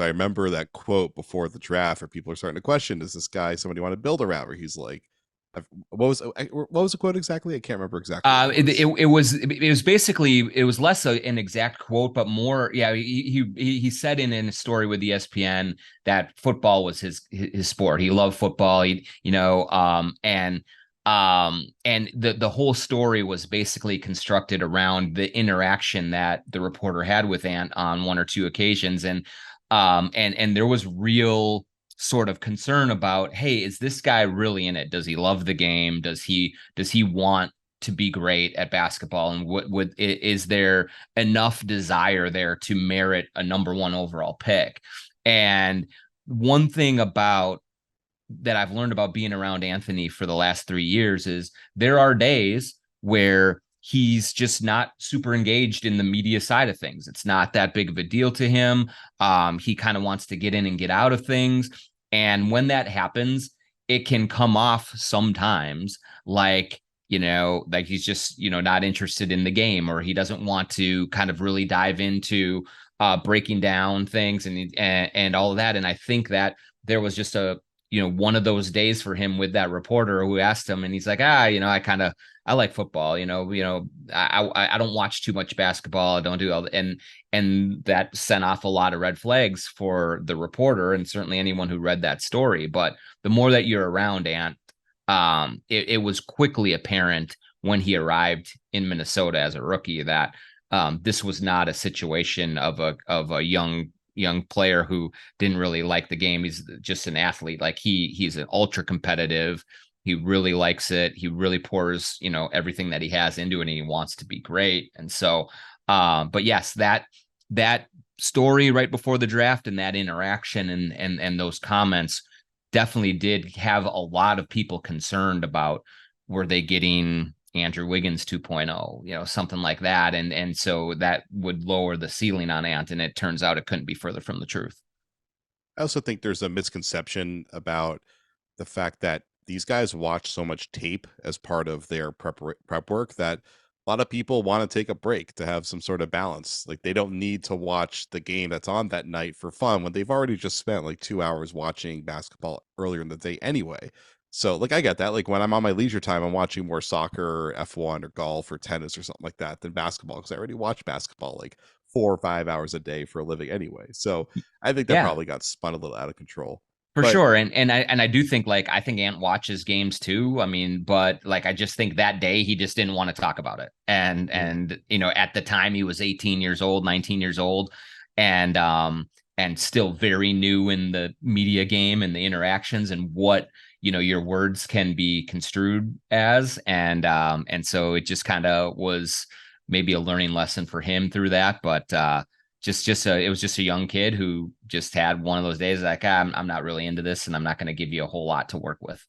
I remember that quote before the draft where people are starting to question, is this guy somebody you want to build around? Where he's like, what was the quote exactly? I can't remember exactly what it was. It was basically, it was less an exact quote, but more, yeah. He said in a story with ESPN that football was his sport. He loved football. And the whole story was basically constructed around the interaction that the reporter had with Ant on one or two occasions, and there was real sort of concern about, hey, is this guy really in it? Does he love the game? Does he want to be great at basketball? And is there enough desire there to merit a number one overall pick? And one thing about that I've learned about being around Anthony for the last 3 years is there are days where he's just not super engaged in the media side of things. It's not that big of a deal to him. He kind of wants to get in and get out of things. And when that happens, it can come off sometimes like he's just, not interested in the game, or he doesn't want to kind of really dive into breaking down things and all of that. And I think that there was just one of those days for him with that reporter who asked him, and he's like, I like football, I don't watch too much basketball. I don't do all and that sent off a lot of red flags for the reporter and certainly anyone who read that story. But the more that you're around Ant, it was quickly apparent when he arrived in Minnesota as a rookie that this was not a situation of a young player who didn't really like the game. He's just an athlete. Like he's an ultra competitive. He really likes it. He really pours, everything that he has into it, and he wants to be great. And so, but yes, that story right before the draft and that interaction and those comments definitely did have a lot of people concerned about, were they getting Andrew Wiggins 2.0, something like that. And so that would lower the ceiling on Ant. And it turns out it couldn't be further from the truth. I also think there's a misconception about the fact that these guys watch so much tape as part of their prep work that a lot of people want to take a break to have some sort of balance. Like they don't need to watch the game that's on that night for fun when they've already just spent like 2 hours watching basketball earlier in the day anyway. So like I get that. Like when I'm on my leisure time, I'm watching more soccer, or F1 or golf or tennis or something like that than basketball, because I already watch basketball like 4 or 5 hours a day for a living anyway. So I think that Yeah, probably got spun a little out of control. for But sure. And I do think, like, I think Ant watches games too. I mean, but like I just think that day he just didn't want to talk about it. And at the time he was 18 years old, 19 years old, and still very new in the media game and the interactions and what your words can be construed as. And so it just kind of was maybe a learning lesson for him through that. But it was just a young kid who just had one of those days like, I'm not really into this, and I'm not going to give you a whole lot to work with.